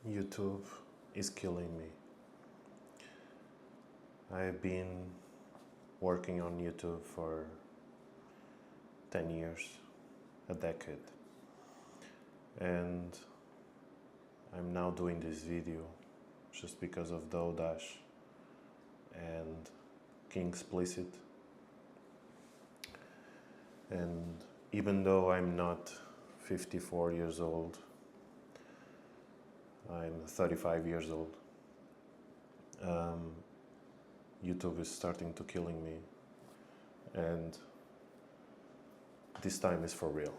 YouTube is killing me. I've been working on YouTube for 10 years, a decade, and I'm now doing this video just because of DoDash and King Explicit. And even though I'm not 54 years old, I'm 35 years old. YouTube is starting to killing me, and this time is for real.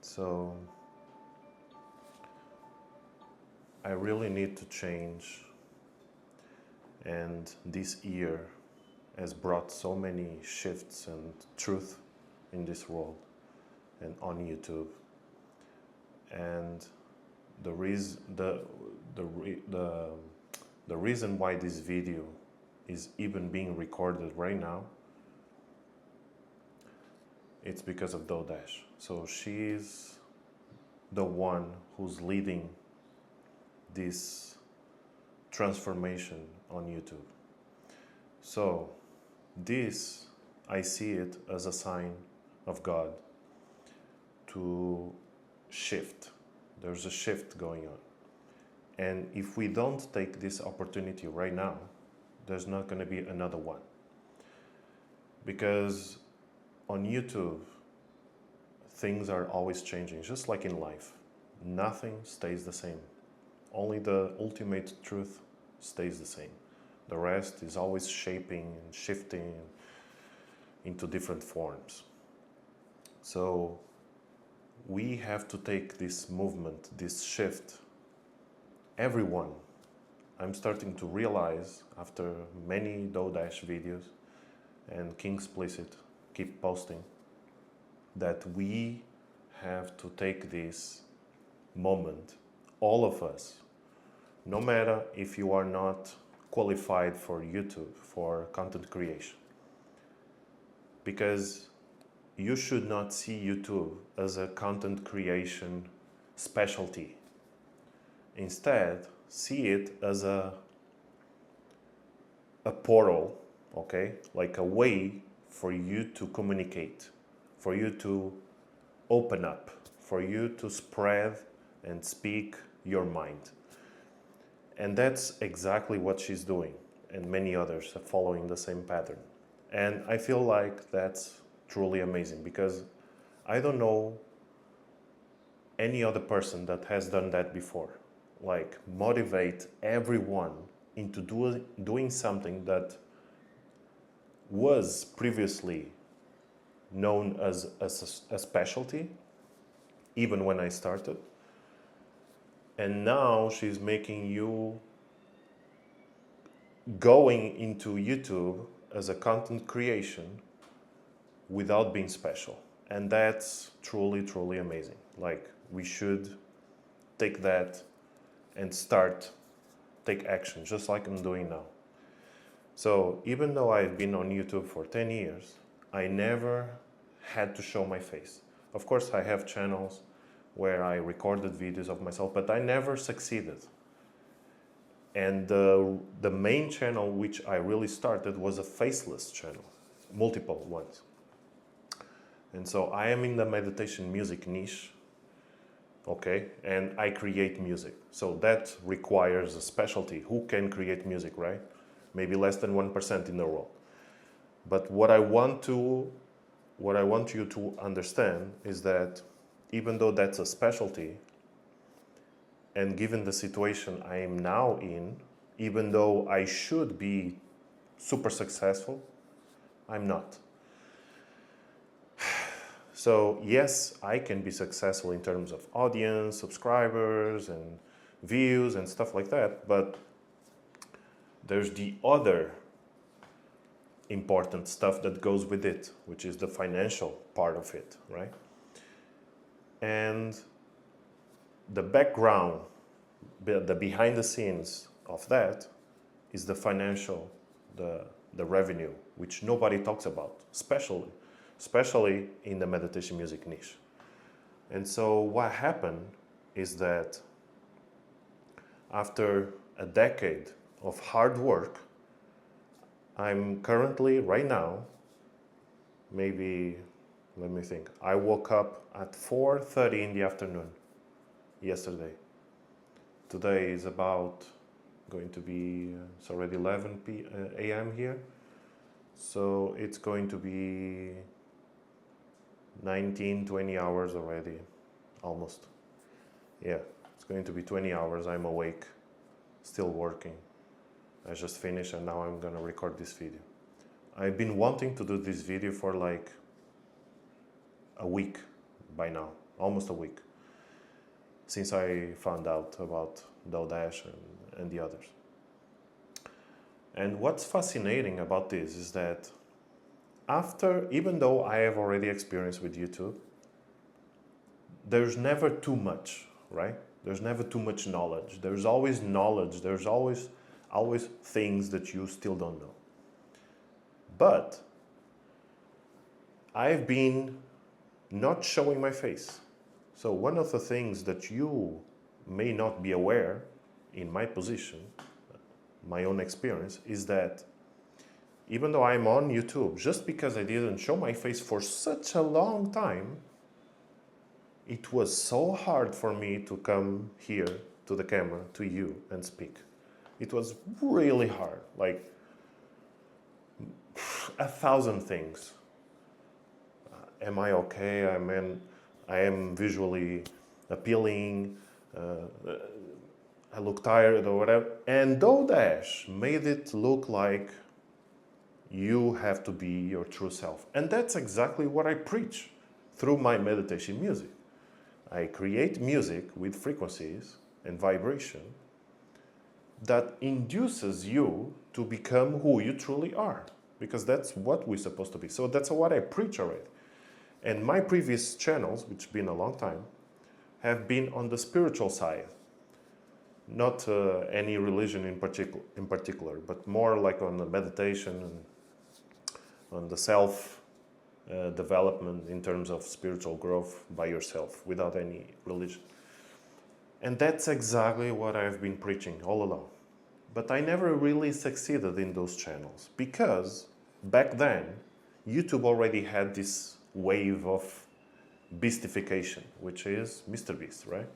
So I really need to change, and this year has brought so many shifts and truth in this world and on YouTube. And the reason why this video is even being recorded right now, it's because of DoDash. So she's the one who's leading this transformation on YouTube. So this, I see it as a sign of God to shift. There's a shift going on. And if we don't take this opportunity right now, there's not going to be another one. Because on YouTube, things are always changing, just like in life. Nothing stays the same. Only the ultimate truth stays the same. The rest is always shaping and shifting into different forms. So we have to take this movement, this shift. Everyone, I'm starting to realize after many DoDash videos and King Explicit keep posting, that we have to take this moment, all of us, no matter if you are not qualified for YouTube, for content creation. Because you should not see YouTube as a content creation specialty. Instead, see it as a portal, okay? Like a way for you to communicate, for you to open up, for you to spread and speak your mind. And that's exactly what she's doing, and many others are following the same pattern. And I feel like that's truly amazing, because I don't know any other person that has done that before. Like motivate everyone into doing something that was previously known as a specialty, even when I started. And now she's making you going into YouTube as a content creation without being special. And that's truly, truly amazing. Like, we should take that and take action, just like I'm doing now. So even though I've been on YouTube for 10 years, I never had to show my face. Of course, I have channels where I recorded videos of myself, but I never succeeded. And the main channel which I really started was a faceless channel, multiple ones. And so I am in the meditation music niche, okay? And I create music. So that requires a specialty. Who can create music, right? Maybe less than 1% in the world. But what I want you to understand is that even though that's a specialty, and given the situation I am now in, even though I should be super successful, I'm not. So yes, I can be successful in terms of audience, subscribers, and views and stuff like that, but there's the other important stuff that goes with it, which is the financial part of it, right? And the background, the behind the scenes of that is the financial, the revenue, which nobody talks about, especially in the meditation music niche. And so what happened is that after a decade of hard work, I'm currently, right now, maybe, let me think. I woke up at 4:30 in the afternoon yesterday. Today is about going to be, it's already 11 a.m. here. So it's going to be 19, 20 hours already, almost. Yeah, it's going to be 20 hours. I'm awake, still working. I just finished and now I'm gonna record this video. I've been wanting to do this video for like a week by now, almost a week, since I found out about Dotdash and the others. And what's fascinating about this is that even though I have already experience with YouTube, there's never too much, right? There's never too much knowledge. There's always knowledge. There's always things that you still don't know. But I've been not showing my face. So one of the things that you may not be aware in my position, my own experience, is that even though I'm on YouTube, just because I didn't show my face for such a long time, it was so hard for me to come here to the camera, to you, and speak. It was really hard, like 1,000 things. Am I okay? I am visually appealing. I look tired or whatever. And Dotdash made it look like you have to be your true self. And that's exactly what I preach through my meditation music. I create music with frequencies and vibration that induces you to become who you truly are, because that's what we're supposed to be. So that's what I preach already. And my previous channels, which have been a long time, have been on the spiritual side. Not any religion in particular, but more like on the meditation and on the self development in terms of spiritual growth by yourself, without any religion. And that's exactly what I've been preaching all along. But I never really succeeded in those channels, because back then, YouTube already had this wave of beastification, which is Mr. Beast, right?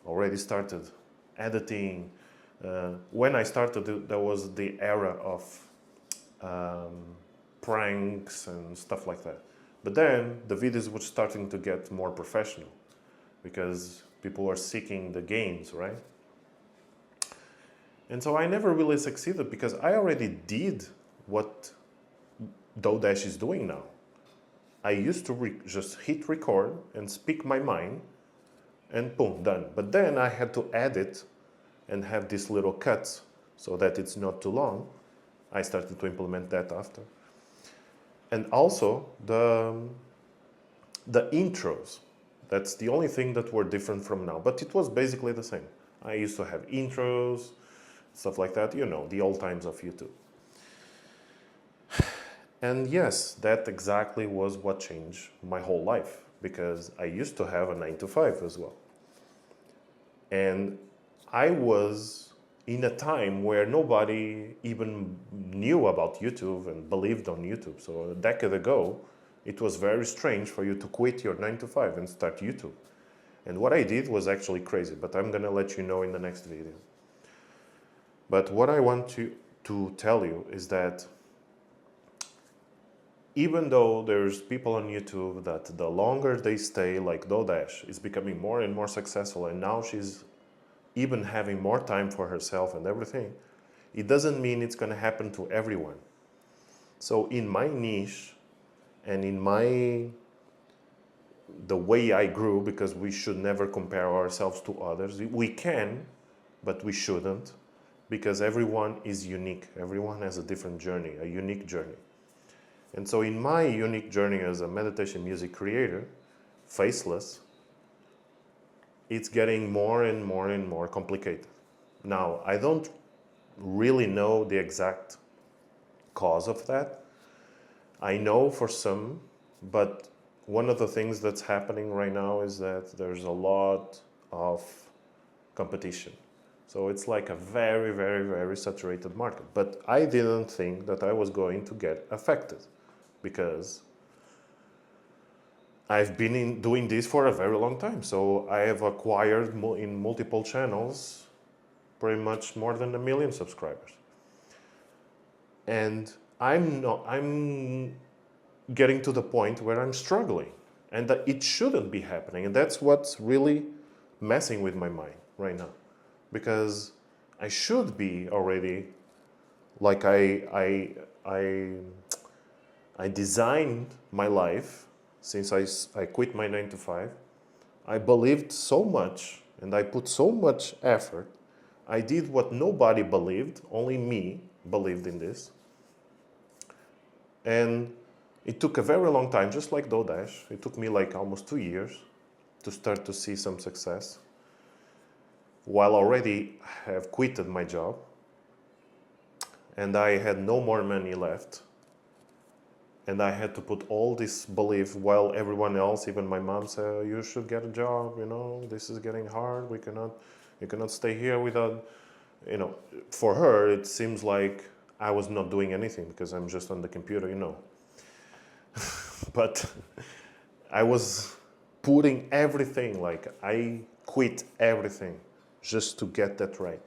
Already started editing. When I started, there was the era of pranks and stuff like that. But then the videos were starting to get more professional, because people were seeking the gains, right? And so I never really succeeded, because I already did what Dotdash is doing now. I used to just hit record and speak my mind, and boom, done. But then I had to edit and have these little cuts so that it's not too long. I started to implement that after. And also the intros. That's the only thing that were different from now, but it was basically the same. I used to have intros, stuff like that, you know, the old times of YouTube. And yes, that exactly was what changed my whole life, because I used to have a 9-to-5 as well. And I was in a time where nobody even knew about YouTube and believed on YouTube. So a decade ago, it was very strange for you to quit your 9-to-5 and start YouTube. And what I did was actually crazy, but I'm gonna let you know in the next video. But what I want to tell you is that even though there's people on YouTube that the longer they stay, like Dotdash, is becoming more and more successful, and now she's even having more time for herself and everything, it doesn't mean it's going to happen to everyone. So in my niche and in the way I grew, because we should never compare ourselves to others. We can, but we shouldn't, because everyone is unique. Everyone has a different journey, a unique journey. And so in my unique journey as a meditation music creator, faceless, it's getting more and more and more complicated. Now, I don't really know the exact cause of that. I know for some, but one of the things that's happening right now is that there's a lot of competition. So it's like a very, very, very saturated market. But I didn't think that I was going to get affected because I've been doing this for a very long time. So I have acquired in multiple channels pretty much more than 1 million subscribers. And I'm getting to the point where I'm struggling, and that it shouldn't be happening. And that's what's really messing with my mind right now, because I should be already like I designed my life since I quit my 9 to 5. I believed so much and I put so much effort. I did what nobody believed, only me believed in this. And it took a very long time, just like DoorDash. It took me like almost 2 years to start to see some success, while already have quitted my job and I had no more money left. And I had to put all this belief, while everyone else, even my mom, said, you should get a job, this is getting hard, you cannot stay here without, for her, it seems like I was not doing anything because I'm just on the computer, But I was putting everything, like I quit everything just to get that right.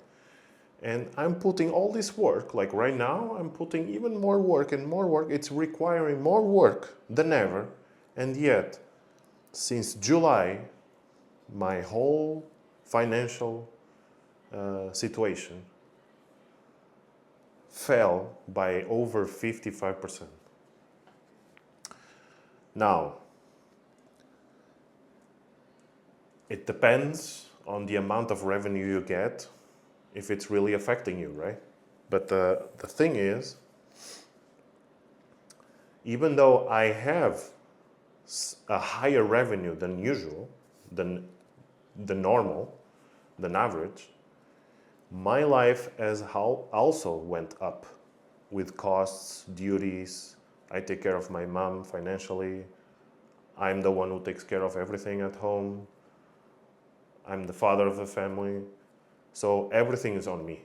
And I'm putting all this work, like right now, I'm putting even more work and more work. It's requiring more work than ever. And yet, since July, my whole financial situation fell by over 55%. Now, it depends on the amount of revenue you get, if it's really affecting you, right? But the thing is, even though I have a higher revenue than usual, than the normal, than average, my life has also went up with costs, duties. I take care of my mom financially. I'm the one who takes care of everything at home. I'm the father of the family. So everything is on me.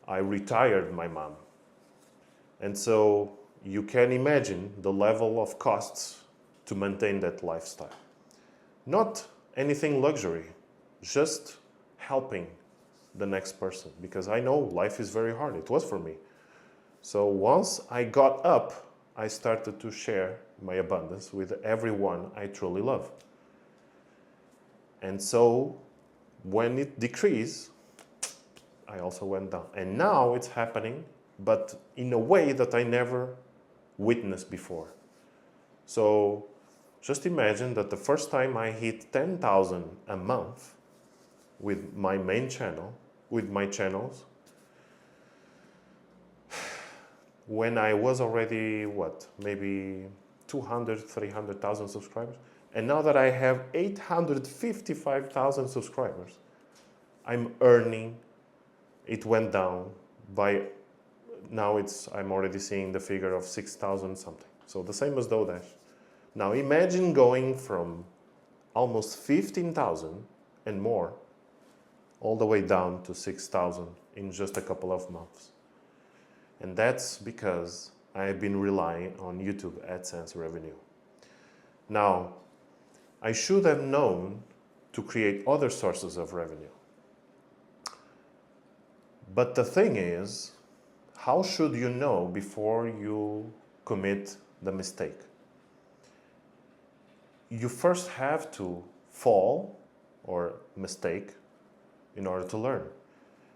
I retired my mom. And so you can imagine the level of costs to maintain that lifestyle. Not anything luxury, just helping the next person, because I know life is very hard. It was for me. So once I got up, I started to share my abundance with everyone I truly love. And so when it decreased, I also went down. And now it's happening, but in a way that I never witnessed before. So just imagine that the first time I hit 10,000 a month with my main channel, with my channels, when I was already, maybe 200, 300,000 subscribers. And now that I have 855,000 subscribers, I'm earning, it went down by, now I'm already seeing the figure of 6,000 something. So the same as DoorDash. Now imagine going from almost 15,000 and more, all the way down to 6,000 in just a couple of months. And that's because I've been relying on YouTube AdSense revenue. Now, I should have known to create other sources of revenue. But the thing is, how should you know before you commit the mistake? You first have to fall or mistake in order to learn.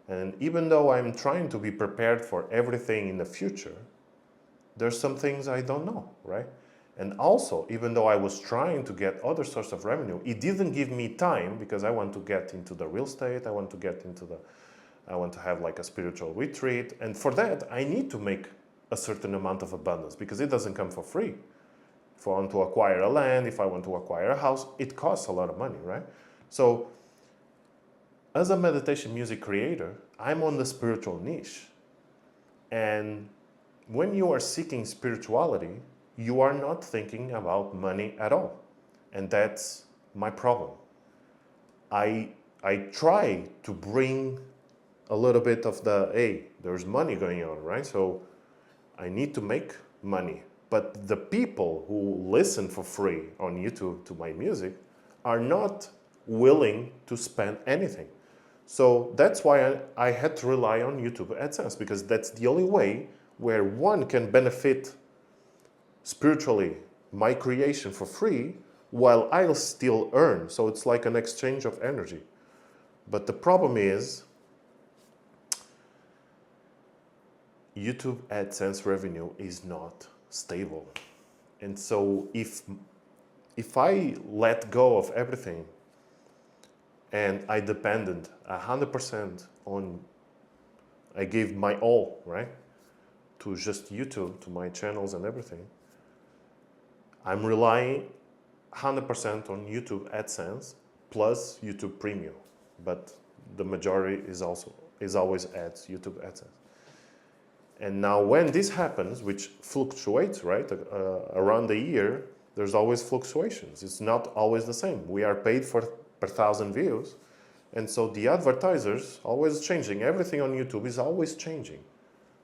And even though I'm trying to be prepared for everything in the future, there's some things I don't know, right? And also, even though I was trying to get other source of revenue, it didn't give me time, because I want to get into the real estate, I want to have like a spiritual retreat. And for that, I need to make a certain amount of abundance, because it doesn't come for free. If I want to acquire a land, if I want to acquire a house, it costs a lot of money, right? So as a meditation music creator, I'm on the spiritual niche. And when you are seeking spirituality, you are not thinking about money at all. And that's my problem. I I try to bring a little bit of the, hey, there's money going on, right? So I need to make money. But the people who listen for free on YouTube to my music are not willing to spend anything. So that's why I had to rely on YouTube AdSense, because that's the only way where one can benefit spiritually my creation for free while I'll still earn. So it's like an exchange of energy. But the problem is YouTube AdSense revenue is not stable. And so if I let go of everything and I depended 100% on, I gave my all, right, to just YouTube, to my channels and everything, I'm relying 100% on YouTube AdSense plus YouTube Premium, but the majority is always ads, YouTube AdSense. And now when this happens, which fluctuates, right, around the year, there's always fluctuations. It's not always the same. We are paid for per 1,000 views. And so the advertisers always changing. Everything on YouTube is always changing.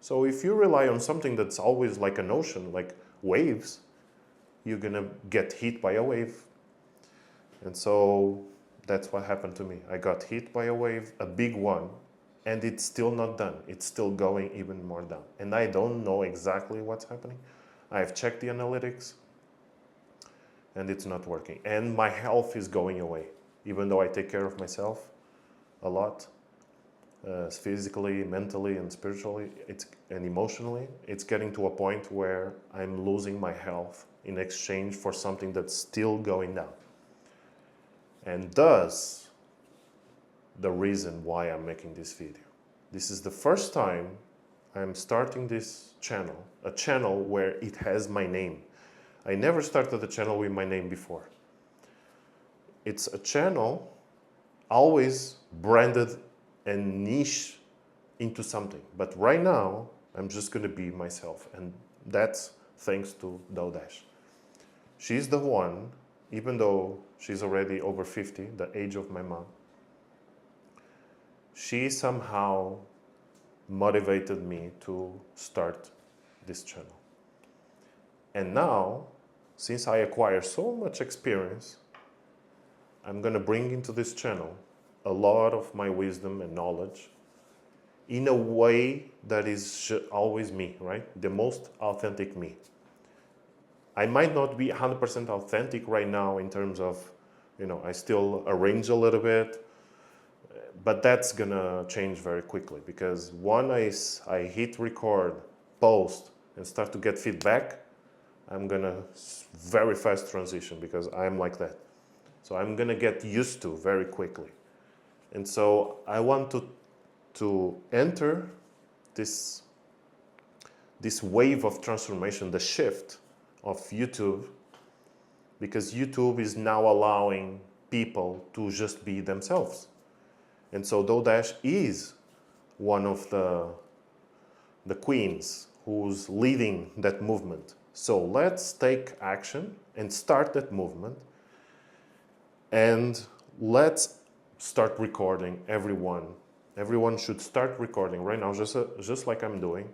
So if you rely on something that's always like an ocean, like waves, you're gonna get hit by a wave. And so that's what happened to me. I got hit by a wave, a big one, and it's still not done. It's still going even more down. And I don't know exactly what's happening. I've checked the analytics and it's not working. And my health is going away. Even though I take care of myself a lot, physically, mentally, and spiritually, and emotionally, it's getting to a point where I'm losing my health in exchange for something that's still going down. And thus, the reason why I'm making this video. This is the first time I'm starting this channel, a channel where it has my name. I never started a channel with my name before. It's a channel always branded and niche into something. But right now, I'm just gonna be myself. And that's thanks to Daudash. She's the one, even though she's already over 50, the age of my mom, she somehow motivated me to start this channel. And now, since I acquire so much experience, I'm gonna bring into this channel a lot of my wisdom and knowledge in a way that is always me, right? The most authentic me. I might not be 100% authentic right now in terms of, I still arrange a little bit, but that's gonna change very quickly, because once I hit record, post, and start to get feedback, I'm gonna very fast transition, because I'm like that. So I'm gonna get used to very quickly. And so I want to enter this wave of transformation, the shift of YouTube, because YouTube is now allowing people to just be themselves. And so Daudash is one of the queens who's leading that movement. So let's take action and start that movement, and let's start recording. Everyone should start recording right now, just like I'm doing.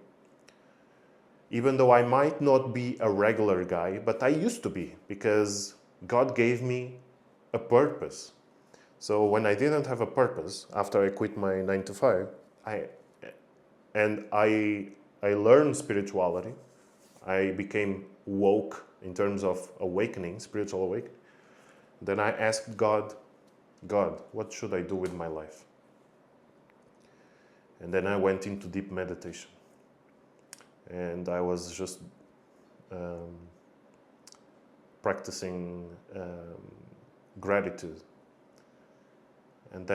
Even though I might not be a regular guy, but I used to be, because God gave me a purpose. So when I didn't have a purpose, after I quit my 9 to 5, I learned spirituality. I became woke in terms of awakening, spiritual awakening. Then I asked God, what should I do with my life? And then I went into deep meditation. And I was just practicing gratitude. And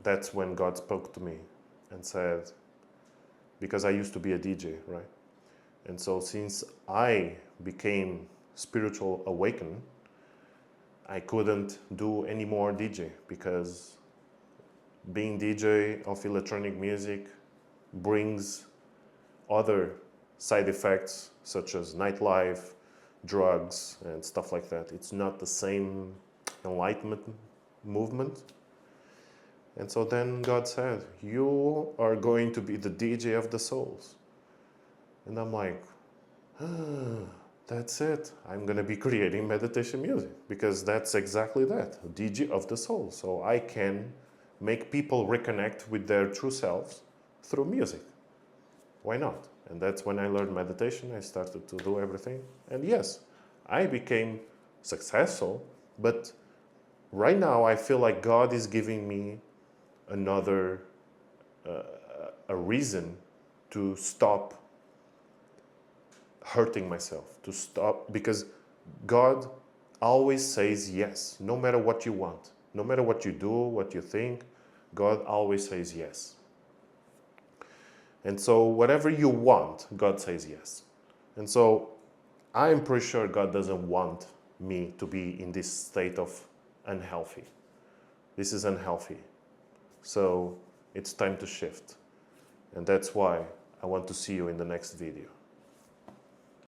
that's when God spoke to me and said, because I used to be a DJ, right? And so since I became spiritual awakened, I couldn't do any more DJ, because being DJ of electronic music brings other side effects such as nightlife, drugs, and stuff like that. It's not the same enlightenment movement. And so then God said, you are going to be the DJ of the souls. And I'm like, that's it. I'm going to be creating meditation music because that's exactly that, DJ of the soul. So I can make people reconnect with their true selves through music. Why not? And that's when I learned meditation. I started to do everything. And yes, I became successful, but right now I feel like God is giving me another a reason to stop hurting myself, to stop, because God always says yes, no matter what you want, no matter what you do, what you think, God always says yes. And so whatever you want, God says yes. And so I'm pretty sure God doesn't want me to be in this state of unhealthy. This is unhealthy. So it's time to shift. And that's why I want to see you in the next video.